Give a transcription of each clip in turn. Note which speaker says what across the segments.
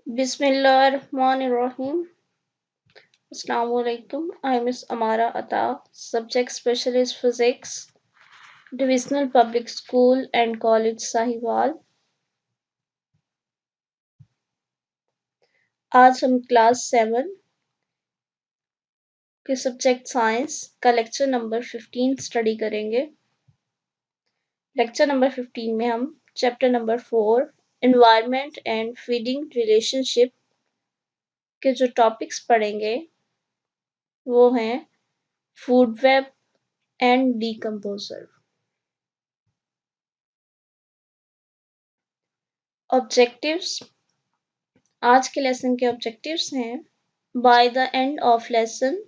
Speaker 1: Bismillahirrahmanirrahim. Assalamualaikum. I'm Miss Amara Atta, Subject Specialist Physics, Divisional Public School and College Sahiwal. आज हम class 7 के subject science का lecture number 15 study करेंगे। Lecture number 15 में हम chapter number 4 environment and feeding relationship के जो topics पढ़ेंगे वो हैं food web and decomposer. Objectives, आज के लेसन के ऑब्जेक्टिव्स हैं by the end of lesson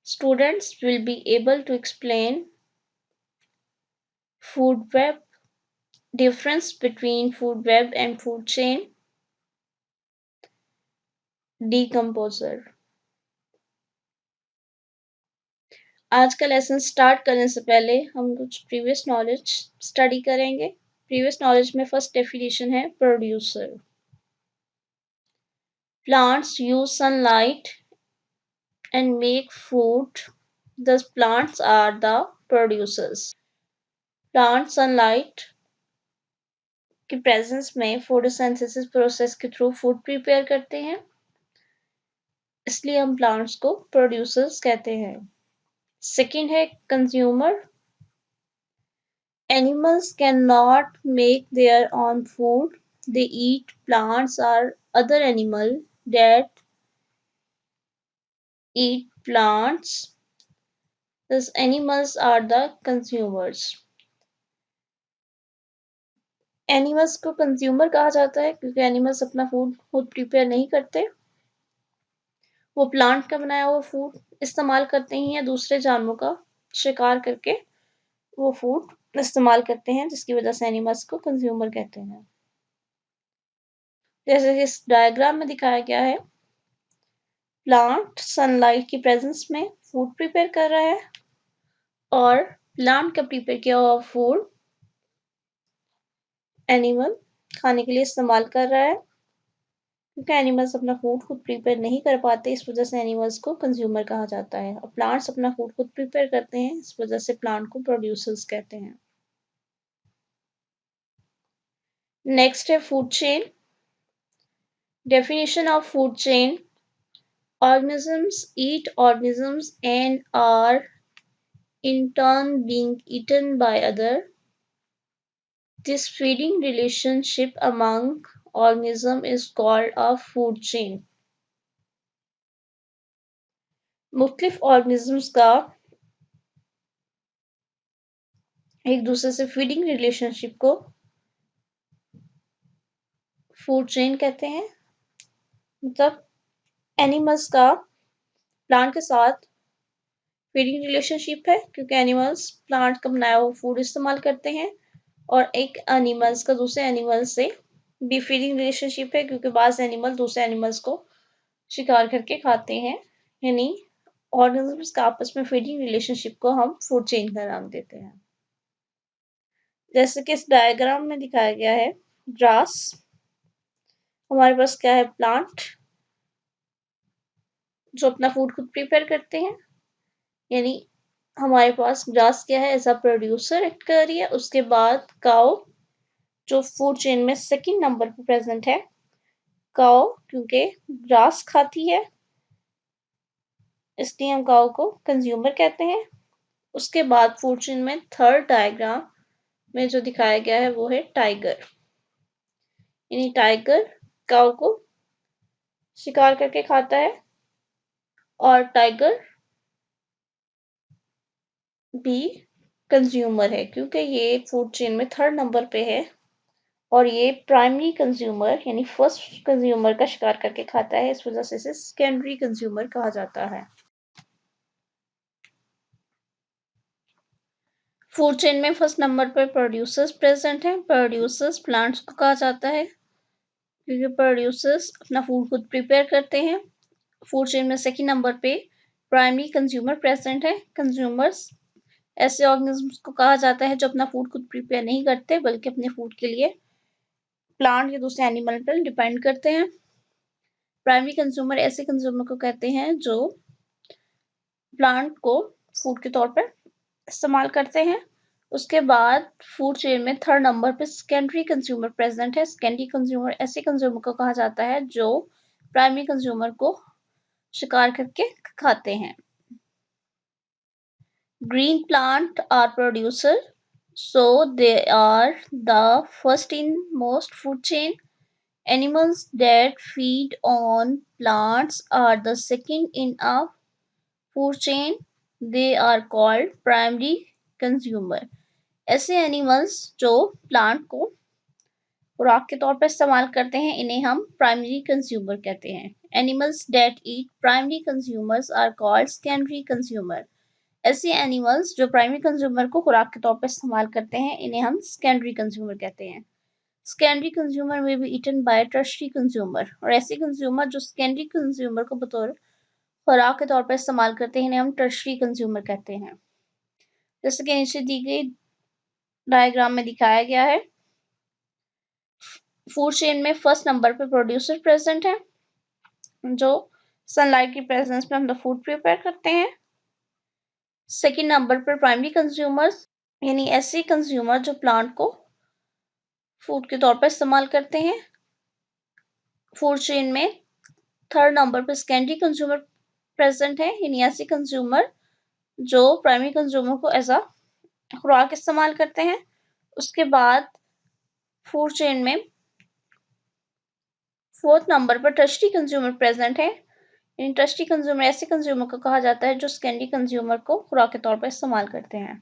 Speaker 1: students will be able to explain food web, difference between food web and food chain, decomposer। आज का लेसन स्टार्ट करने से पहले हम कुछ प्रीवियस नॉलेज स्टडी करेंगे। प्रीवियस नॉलेज में फर्स्ट डेफिनेशन है producer. Plants use sunlight and make food, thus plants are the producers। Plant sunlight की प्रेजेंस में फोटोसिंथेसिस प्रोसेस के थ्रू फूड प्रिपेयर करते हैं, इसलिए हम प्लांट्स को प्रोड्यूसर्स कहते हैं। सेकंड है consumer. Animals can not make their own food, they eat plants और other animal that eat plants, thus animals are the consumers। Animals को कंज्यूमर कहा जाता है क्योंकि एनिमल्स अपना फूड खुद प्रिपेयर नहीं करते, वो प्लांट का बनाया हुआ फूड इस्तेमाल करते हैं या दूसरे जानवरों का शिकार करके वो फूड इस्तेमाल करते हैं, जिसकी वजह से एनिमल्स को कंज्यूमर कहते हैं। जैसे कि इस डायग्राम में दिखाया गया है, प्लांट सनलाइट की प्रेजेंस में फूड प्रिपेयर कर रहा है और प्लांट का प्रिपेयर किया हुआ फूड एनिमल खाने के लिए इस्तेमाल कर रहा है। क्योंकि एनिमल्स अपना फूड खुद प्रिपेयर नहीं कर पाते, इस वजह से एनिमल्स को कंज्यूमर कहा जाता है, और प्लांट्स अपना फूड खुद प्रिपेयर करते हैं, इस वजह से प्लांट को प्रोड्यूसर्स कहते हैं। नेक्स्ट है food chain. Definition of food chain: organisms eat organisms and are in turn being eaten by other. This feeding relationship among organisms is called a food chain। मुख्तलिफ organisms का एक दूसरे से feeding relationship को food chain कहते हैं। मतलब animals का प्लांट के साथ फीडिंग रिलेशनशिप है क्योंकि एनिमल्स प्लांट का बनाया हुआ फूड इस्तेमाल करते हैं, और एक एनिमल्स का दूसरे एनिमल से भी फीडिंग रिलेशनशिप है क्योंकि बाज़ एनिमल दूसरे एनिमल्स को शिकार करके खाते हैं। यानी ऑर्गेनिजम्स का आपस में फीडिंग रिलेशनशिप को हम फूड चेन का नाम देते हैं। जैसे कि इस डायग्राम में दिखाया गया है, ग्रास, हमारे पास क्या है, प्लांट जो अपना फूड खुद प्रिपेयर करते हैं, यानी हमारे पास ग्रास क्या है, एज अ प्रोड्यूसर एक्ट कर रही है। उसके बाद काउ जो फूड चेन में सेकंड नंबर पर प्रेजेंट है, काउ क्योंकि ग्रास खाती है इसलिए हम काउ को कंज्यूमर कहते हैं। उसके बाद फूड चेन में थर्ड डायग्राम में जो दिखाया गया है वो है टाइगर, यानी टाइगर काउ को शिकार करके खाता है और टाइगर भी कंज्यूमर है क्योंकि ये फूड चेन में थर्ड नंबर पे है और ये प्राइमरी कंज्यूमर यानी फर्स्ट कंज्यूमर का शिकार करके खाता है, इस वजह से इसे सेकेंडरी कंज्यूमर कहा जाता है। फूड चेन में फर्स्ट नंबर पर प्रोड्यूसर्स प्रेजेंट हैं। प्रोड्यूसर्स प्लांट्स को कहा जाता है क्योंकि प्रोड्यूसर्स अपना फूड खुद प्रिपेयर करते हैं। फूड चेन में सेकंड नंबर पे प्राइमरी कंज्यूमर प्रेजेंट है। कंज्यूमर्स ऐसे ऑर्गेनिजम्स को कहा जाता है जो अपना फूड खुद प्रिपेयर नहीं करते बल्कि अपने फूड के लिए प्लांट या दूसरे एनिमल पर डिपेंड करते हैं। प्राइमरी कंज्यूमर ऐसे कंज्यूमर को कहते हैं जो प्लांट को फूड के तौर पर इस्तेमाल करते हैं। उसके बाद फूड चेन में थर्ड नंबर पे सेकेंडरी कंज्यूमर प्रेजेंट है। सेकेंडरी कंज्यूमर ऐसे कंज्यूमर को कहा जाता है जो प्राइमरी कंज्यूमर को शिकार करके खाते हैं। Green plant are producer, so they are the first in most food chain. Animals that feed on plants are the second in a food chain. They are called primary consumer. ऐसे animals जो plant को खुराक के तौर पर इस्तेमाल करते हैं इन्हें हम प्राइमरी कंज्यूमर कहते हैं। Animals that eat primary consumers are called secondary consumer. ऐसे एनिमल्स जो प्राइमरी कंज्यूमर को खुराक के तौर पर इस्तेमाल करते हैं इन्हें हम सेकेंडरी कंज्यूमर कहते हैं। सेकेंडरी कंज्यूमर में भी ईटन बाय टर्शरी कंज्यूमर, और ऐसे कंज्यूमर जो सेकेंडरी कंज्यूमर को बतौर खुराक के तौर पर इस्तेमाल करते हैं इन्हें हम टर्शरी कंज्यूमर कहते हैं। जैसे कि नीचे दी गई डायग्राम में दिखाया गया है, फूड चेन में फर्स्ट नंबर पे प्रोड्यूसर प्रेजेंट है जो सनलाइट की प्रेजेंस में हम द फूड प्रिपेयर करते हैं। सेकेंड नंबर पर प्राइमरी कंज्यूमर्स यानी ऐसे कंज्यूमर जो प्लांट को फूड के तौर पर इस्तेमाल करते हैं। फूड चेन में थर्ड नंबर पर सेकेंडरी कंज्यूमर प्रेजेंट है यानी ऐसे कंज्यूमर जो प्राइमरी कंज्यूमर को एज अ खुराक इस्तेमाल करते हैं। उसके बाद फूड चेन में फोर्थ नंबर पर टर्शरी कंज्यूमर प्रेजेंट है। इन टर्शरी कंज्यूमर ऐसे कंज्यूमर को कहा जाता है जो सेकेंडरी कंज्यूमर को खुराक के तौर पर इस्तेमाल करते हैं।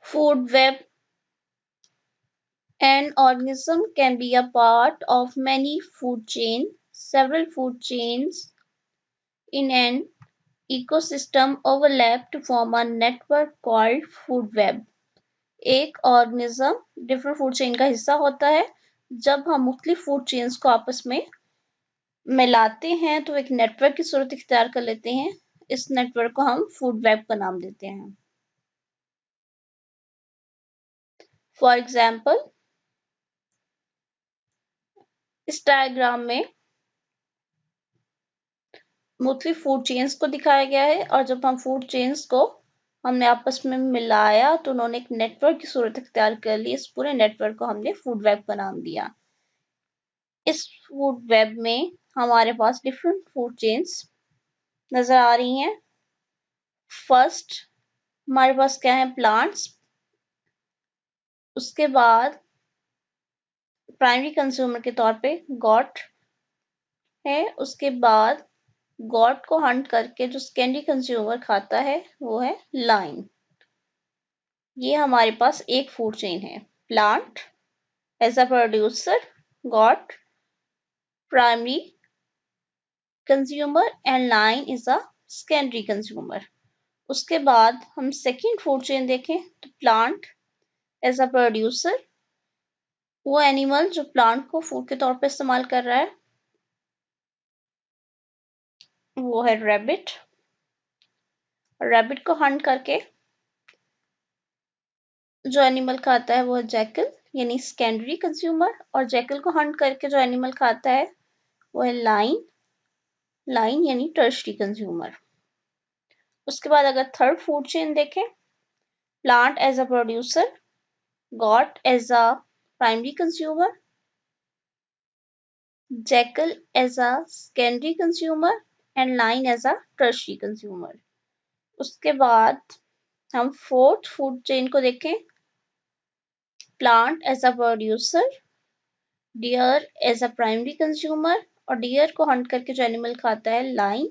Speaker 1: Food web, an organism can be a part of many food chain. Several food chains in an ecosystem overlap to form a network called food web. एक ऑर्गेनिज्म डिफरेंट फूड चेन का हिस्सा होता है। जब हम मुख्तलिफ फूड चेन्स को आपस में मिलाते हैं तो एक नेटवर्क की सूरत इख्तियार कर लेते हैं। इस नेटवर्क को हम फूड वेब का नाम देते हैं। फॉर एग्जाम्पल, इस डायग्राम में मुख्तलिफ फूड चेन्स को दिखाया गया है और जब हम फूड चेन्स को हमने आपस में मिलाया तो उन्होंने एक नेटवर्क की सूरत इख्तियार कर ली। इस पूरे नेटवर्क को हमने फूड वेब का नाम दिया। इस फूड वेब में हमारे पास डिफरेंट फूड चेन्स नजर आ रही हैं। फर्स्ट हमारे पास क्या है, प्लांट्स। उसके बाद प्राइमरी कंज्यूमर के तौर पे गॉट है। उसके बाद गॉट को हंट करके जो सेकेंडरी कंज्यूमर खाता है वो है लाइन। ये हमारे पास एक फूड चेन है। Plant as a producer, goat primary consumer and lion is a secondary consumer. उसके बाद हम सेकेंड फूड चेन देखें तो प्लांट एज अ प्रोड्यूसर, वो एनिमल जो प्लांट को फूड के तौर पर इस्तेमाल कर रहा है वो है रैबिट। रैबिट को हंट करके जो एनिमल खाता है वो है जैकल यानी सेकेंडरी कंज्यूमर, और जैकल को हंट करके जो एनिमल खाता है वो है लाइन, लाइन यानी टर्शरी कंज्यूमर। उसके बाद अगर थर्ड फूड चेन देखें, plant as a producer, goat as a primary consumer, jackal as a secondary consumer and lion as a tertiary consumer. उसके बाद हम फोर्थ फूड चेन को देखें, plant as a producer, deer as a primary consumer, और deer को hunt करके जो animal खाता है लाइन,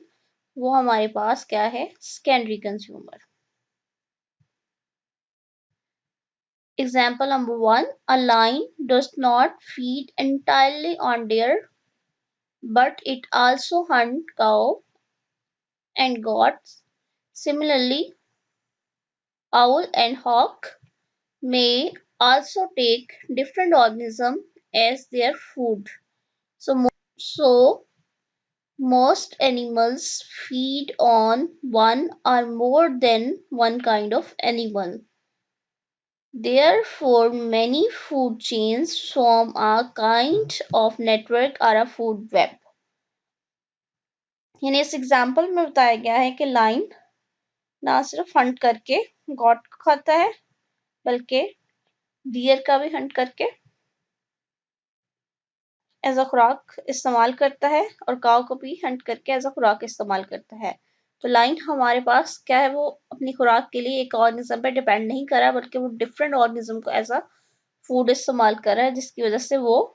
Speaker 1: वो हमारे पास क्या है, secondary consumer. Example number 1, a lion does not feed entirely on deer, but it also hunts cow and goats. Similarly, owl and hawk may also take different organisms as their food. So most animals feed on one or more than one kind of animal. Therefore, many food chains form a kind of network or a food web. यानी इस example में बताया गया है कि line ना सिर्फ Hunt करके गॉट को खाता है बल्कि डियर का भी हंट करके एज अ खुराक इस्तेमाल करता है और काव को भी हंट करके एज अ खुराक इस्तेमाल करता है। तो लाइन हमारे पास क्या है, वो अपनी खुराक के लिए एक ऑर्गेनिज्म पे डिपेंड नहीं कर रहा बल्कि वो डिफरेंट ऑर्गेनिज्म को एज अ फूड इस्तेमाल कर रहा है, जिसकी वजह से वो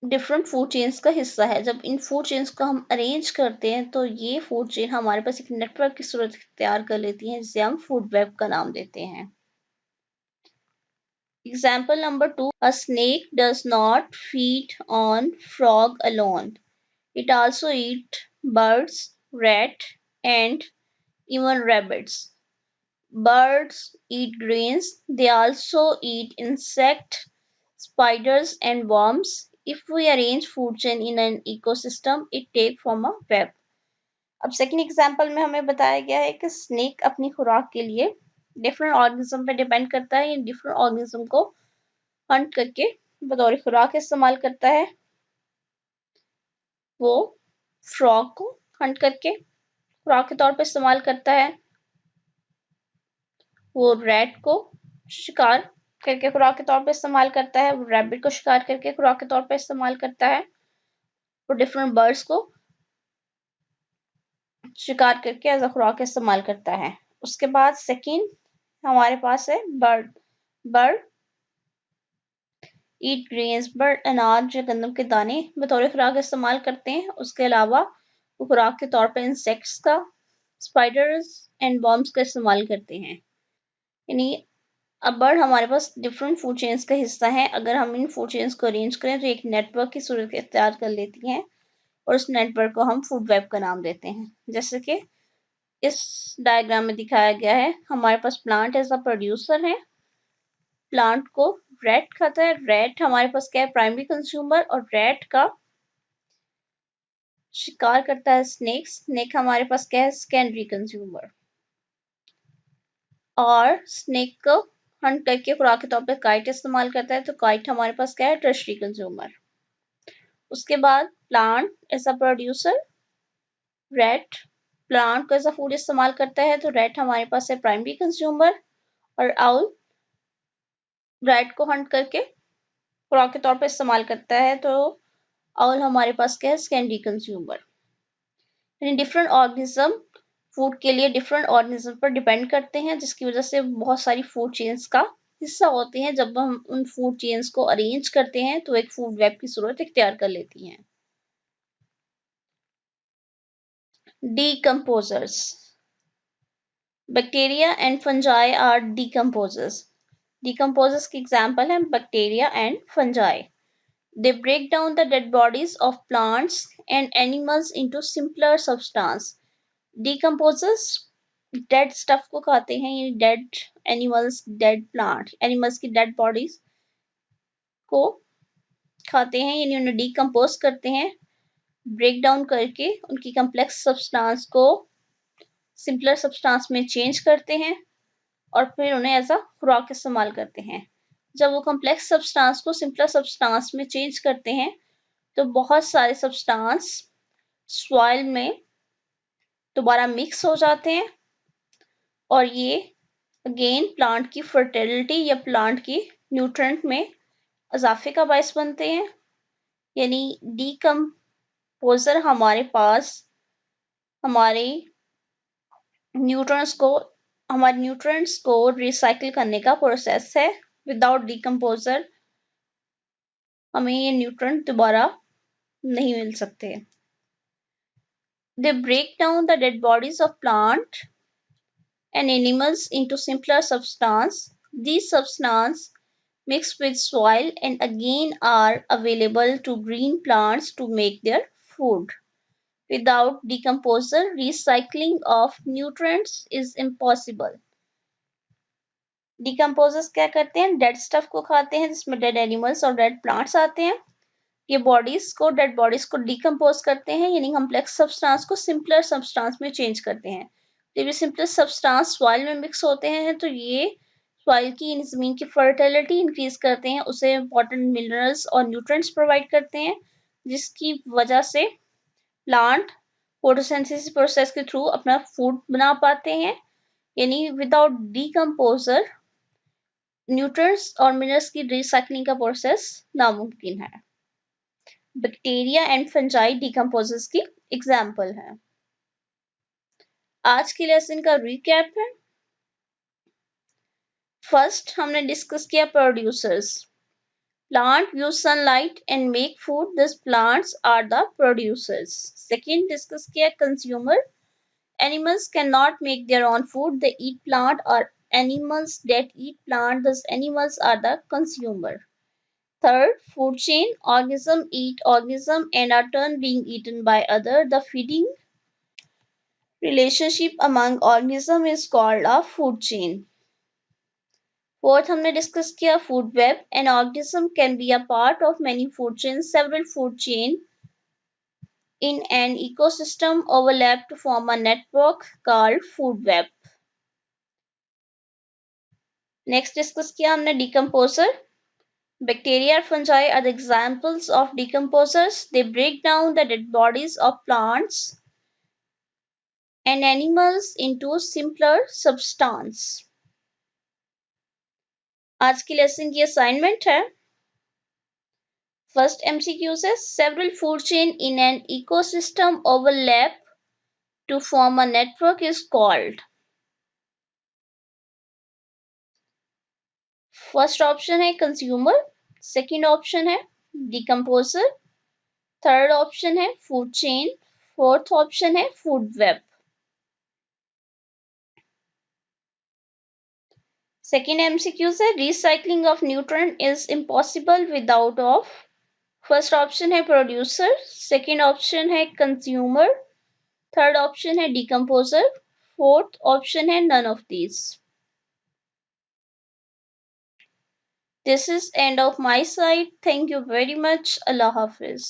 Speaker 1: डिफरेंट फूड चेन्स का हिस्सा है। जब इन फूड चेन्स को हम अरेंज करते हैं तो ये फूड चेन हमारे पास एक नेटवर्क की सूरत इख्तियार कर लेती है, जिसे हम फूड वेब का नाम देते हैं। Example number 2. A snake does not feed on frog alone. It also eats birds, rat, and even rabbits. Birds eat grains. They also eat insects, spiders, and worms. If we arrange food chain in an ecosystem, it take form a web. अब second example में हमें बताया गया है कि snake अपनी खुराक के लिए डिफरेंट ऑर्गेनिज्म पे डिपेंड करता है, डिफरेंट ऑर्गेनिज्म को हंट करके बतौर खुराक इस्तेमाल करता है। वो फ्रॉग को हंट करके खुराक के तौर पे इस्तेमाल करता है, वो रैट को शिकार करके खुराक के तौर पे इस्तेमाल करता है, वो रैबिट को शिकार करके खुराक के तौर पे इस्तेमाल करता है, वो डिफरेंट बर्ड्स को शिकार करके एज अ खुराक इस्तेमाल करता है। उसके बाद सेकंड हमारे पास है बर्ड। बर्ड ईट ग्रेन्स, बर्ड अनाज या गंदम के दाने बतौर खुराक इस्तेमाल करते हैं। उसके अलावा वो खुराक के तौर पर इंसेक्ट्स का, स्पाइडर्स एंड वर्म्स का इस्तेमाल करते हैं। यानी अब बर्ड हमारे पास डिफरेंट फूड चेन्स का हिस्सा है। अगर हम इन फूड चेन्स को अरेंज करें तो एक नेटवर्क की सूरत इख्तियार कर लेती हैं और उस नेटवर्क को हम फूड वेब का नाम देते हैं। जैसे कि इस डायग्राम में दिखाया गया है, हमारे पास प्लांट एज अ प्रोड्यूसर है, प्लांट को रैट खाता है। रैट हमारे पास क्या है, प्राइमरी कंज्यूमर, और रैट का शिकार करता है स्नेक। स्नेक हमारे पास क्या है, सेकेंडरी कंज्यूमर। और स्नेक को हंट करके खुराक के तौर पर काइट इस्तेमाल करता है, तो काइट हमारे पास क्या है, टर्शरी कंज्यूमर। उसके बाद plant as a producer, rat plant को एज अ फूड इस्तेमाल करता है, तो रैट हमारे पास है प्राइमरी कंज्यूमर। और आउल रैट को हंट करके खुराक के तौर पर इस्तेमाल करता है, तो आउल हमारे पास क्या है, सेकेंडरी कंज्यूमर। यानी डिफरेंट ऑर्गेनिज्म फूड के लिए डिफरेंट ऑर्गेनिज्म पर डिपेंड करते हैं, जिसकी वजह से बहुत सारी फूड चेन्स का हिस्सा होते हैं। जब हम उन फूड चेन्स को अरेंज करते हैं तो एक फूड वेब की सूरत इख्तियार कर लेती हैं। Decomposers. Bacteria and fungi are decomposers. Decomposers की example है bacteria and fungi. They break down the dead bodies of plants and animals into simpler substance. Decomposers dead stuff को खाते हैं, यानी dead animals, dead plant, animals की dead bodies को खाते हैं, यानी उन्हें डिकम्पोज करते हैं, ब्रेक डाउन करके उनकी कम्प्लेक्स सब्सटेंस को सिंपलर सब्सटेंस में चेंज करते हैं और फिर उन्हें एज अ खुराक इस्तेमाल करते हैं। जब वो कम्प्लेक्स सब्सटेंस को सिंपलर सब्सटेंस में चेंज करते हैं तो बहुत सारे सब्सटेंस सॉइल में दोबारा मिक्स हो जाते हैं और ये अगेन प्लांट की फर्टिलिटी या प्लांट की न्यूट्रेंट में इजाफे का बायस बनते हैं। यानी डीकम्पोजर हमारे पास हमारे न्यूट्रिएंट्स को रिसाइकिल करने का प्रोसेस है। विदाउट डीकम्पोजर हमें ये न्यूट्रिएंट दोबारा नहीं मिल सकते। They break down the dead bodies of plant and animals into simpler substance. These substance mix with soil and again are available to green plants to make their food. Without decomposer, recycling of nutrients is impossible. Decomposers क्या करते हैं, dead stuff को खाते हैं जिसमें dead animals और dead plants आते हैं। ये बॉडीज को, डेड बॉडीज को डिकम्पोज करते हैं, यानी कम्प्लेक्स सब्सटेंस को सिंपलर सब्सटेंस में चेंज करते हैं। जब ये सिंपलर सब्सटेंस सॉइल में मिक्स होते हैं तो ये सॉइल की ज़मीन की फर्टिलिटी इंक्रीज करते हैं, उसे इंपॉर्टेंट मिनरल्स और न्यूट्रिएंट्स प्रोवाइड करते हैं, जिसकी वजह से प्लांट फोटोसिंथेसिस प्रोसेस के थ्रू अपना फूड बना पाते हैं। यानी विदाउट डीकम्पोजर न्यूट्रिएंट्स और मिनरल्स की रिसाइकलिंग का प्रोसेस नामुमकिन है। बैक्टीरिया एंड फंजाई डिकम्पोजर्स की एग्जाम्पल है। आज के लेसन का रिकैप है। फर्स्ट हमने डिस्कस किया producers. Plant use sunlight and make food. These plants are the producers. Second, discuss किया consumer. Animals cannot make their own food. They eat plant or animals that eat plant. These animals are the consumer. Third, food chain. Organism eat organism and are turn being eaten by other. The feeding relationship among organism is called a food chain. Fourth, हमने discuss किया food web. An organism can be a part of many food chains. Several food chain in an ecosystem overlap to form a network called food web. Next discuss किया हमने decomposer. Bacteria and fungi are the examples of decomposers. They break down the dead bodies of plants and animals into simpler substance. आज की lesson की assignment है. First MCQ says several food chain in an ecosystem overlap to form a network is called. First option है consumer, second option है decomposer, third option है food chain, fourth option है food web. Second MCQ से recycling of nutrient is impossible without of. First option है producer, second option है consumer, third option है decomposer, fourth option है none of these. This is end of my side. Thank you very much. Allah Hafiz.